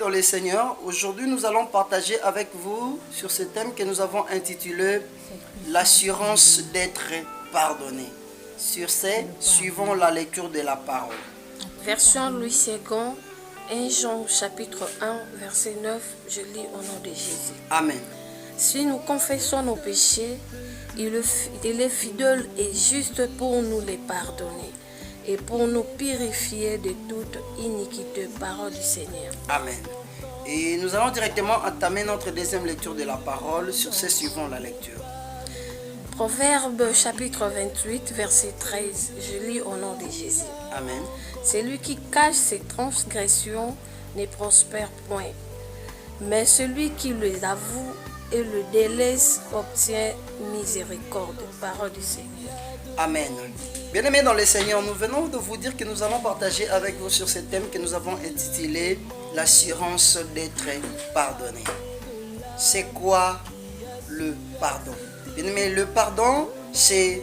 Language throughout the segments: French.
Dans les Seigneurs, aujourd'hui nous allons partager avec vous sur ce thème que nous avons intitulé l'assurance d'être pardonné. Sur ce, suivons la lecture de la parole. Version Louis II, 1 Jean chapitre 1, verset 9, je lis au nom de Jésus. Amen. Si nous confessons nos péchés, il est fidèle et juste pour nous les pardonner et pour nous purifier de toute iniquité. Parole du Seigneur. Amen. Et nous allons directement entamer notre deuxième lecture de la parole. Sur ce, suivons la lecture. Proverbe chapitre 28, verset 13, je lis au nom de Jésus. Amen. Celui qui cache ses transgressions ne prospère point, mais celui qui les avoue et le délaisse obtient miséricorde. Parole du Seigneur. Amen. Bien-aimés dans le Seigneur, nous venons de vous dire que nous allons partager avec vous sur ce thème que nous avons intitulé l'assurance d'être pardonné. C'est quoi le pardon? Bien-aimés, le pardon, c'est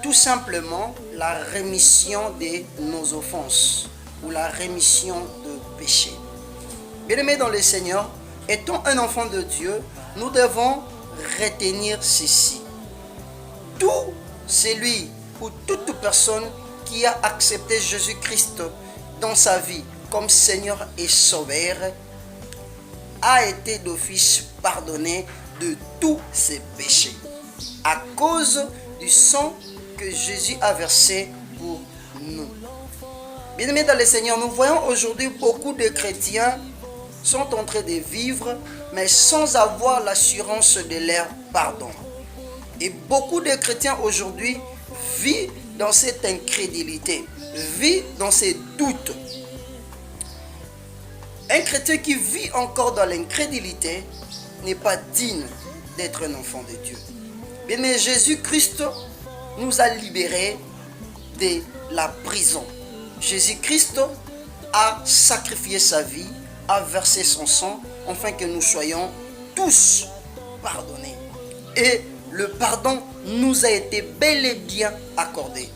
tout simplement la rémission de nos offenses ou la rémission de péché. Bien-aimés dans le Seigneur, étant un enfant de Dieu, nous devons retenir ceci. Tout celui ou toute personne qui a accepté Jésus-Christ dans sa vie comme Seigneur et Sauveur a été d'office pardonné de tous ses péchés à cause du sang que Jésus a versé pour nous. Bien-aimés dans le Seigneur, nous voyons aujourd'hui beaucoup de chrétiens sont en train de vivre, mais sans avoir l'assurance de leur pardon. Et beaucoup de chrétiens aujourd'hui vivent dans cette incrédulité, vivent dans ces doutes. Un chrétien qui vit encore dans l'incrédulité n'est pas digne d'être un enfant de Dieu. Mais Jésus-Christ nous a libérés de la prison. Jésus-Christ a sacrifié sa vie, a versé son sang, afin que nous soyons tous pardonnés. Et le pardon nous a été bel et bien accordé.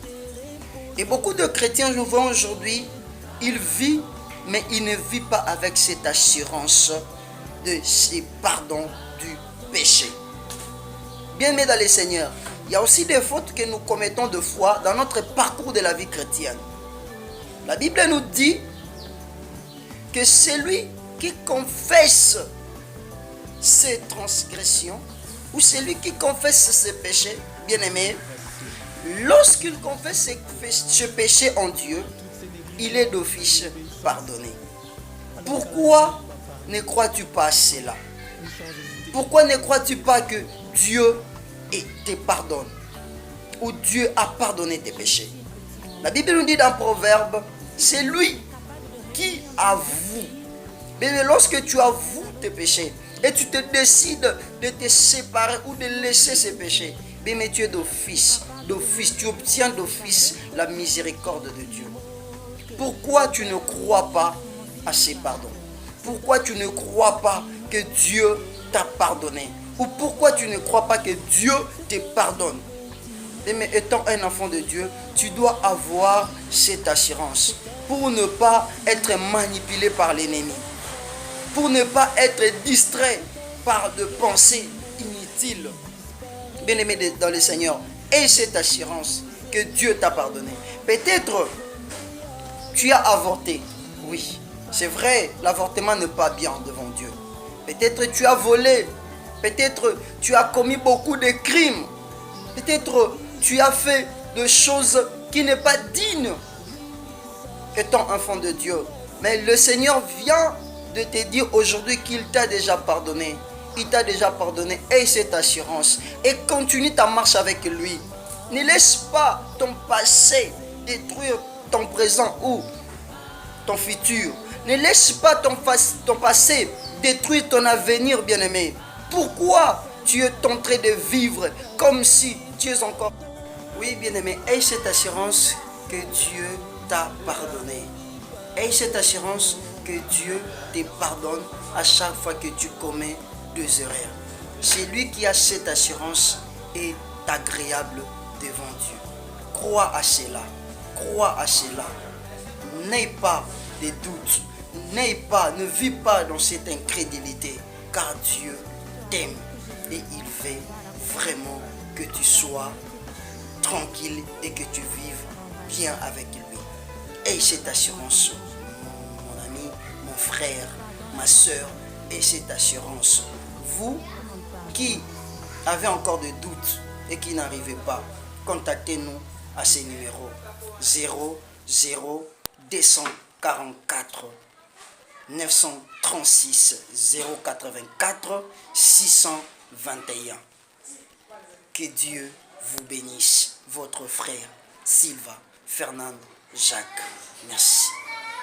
Et beaucoup de chrétiens, nous voyons aujourd'hui, ils vivent, mais ils ne vivent pas avec cette assurance de ces pardons du péché. Bien-aimés dans le Seigneur, il y a aussi des fautes que nous commettons de fois dans notre parcours de la vie chrétienne. La Bible nous dit que celui qui confesse ses transgressions ou celui qui confesse ses péchés, bien-aimé, lorsqu'il confesse ses péchés en Dieu, il est d'office pardonné. Pourquoi ne crois-tu pas à cela? Pourquoi ne crois-tu pas que Dieu te pardonne ou Dieu a pardonné tes péchés? La Bible nous dit dans Proverbe, c'est lui qui avoue. Mais lorsque tu avoues tes péchés et tu te décides de te séparer ou de laisser ces péchés, mais tu es d'office, tu obtiens d'office la miséricorde de Dieu. Pourquoi tu ne crois pas à ces pardons? Pourquoi tu ne crois pas que Dieu t'a pardonné? Ou pourquoi tu ne crois pas que Dieu te pardonne? Mais étant un enfant de Dieu, tu dois avoir cette assurance pour ne pas être manipulé par l'ennemi, pour ne pas être distrait par des pensées inutiles. Bien-aimé dans le Seigneur, aie cette assurance que Dieu t'a pardonné. Peut-être tu as avorté, oui, c'est vrai, l'avortement n'est pas bien devant Dieu. Peut-être tu as volé, peut-être tu as commis beaucoup de crimes, peut-être tu as fait des choses qui ne sont pas dignes étant enfant de Dieu. Mais le Seigneur vient de te dire aujourd'hui qu'il t'a déjà pardonné. Il t'a déjà pardonné. Aie cette assurance et continue ta marche avec lui. Ne laisse pas ton passé détruire ton présent ou ton futur. Ne laisse pas ton passé détruire ton avenir, bien-aimé. Pourquoi tu es en train de vivre comme si tu es encore... Oui, bien-aimé, aie cette assurance que Dieu t'a pardonné. Aie cette assurance que Dieu te pardonne à chaque fois que tu commets des erreurs. C'est lui qui a cette assurance est agréable devant Dieu. Crois à cela. Crois à cela. N'aie pas de doute. ne vis pas dans cette incrédulité, car Dieu t'aime et il veut vraiment que tu sois tranquille et que tu vives bien avec lui. Et cette assurance, mon ami, mon frère, ma soeur, et cette assurance, vous qui avez encore des doutes et qui n'arrivez pas, contactez-nous à ces numéros 00 244 936 084 621. Que Dieu vous bénisse. Votre frère Sylvain Fernand Jacques. Merci.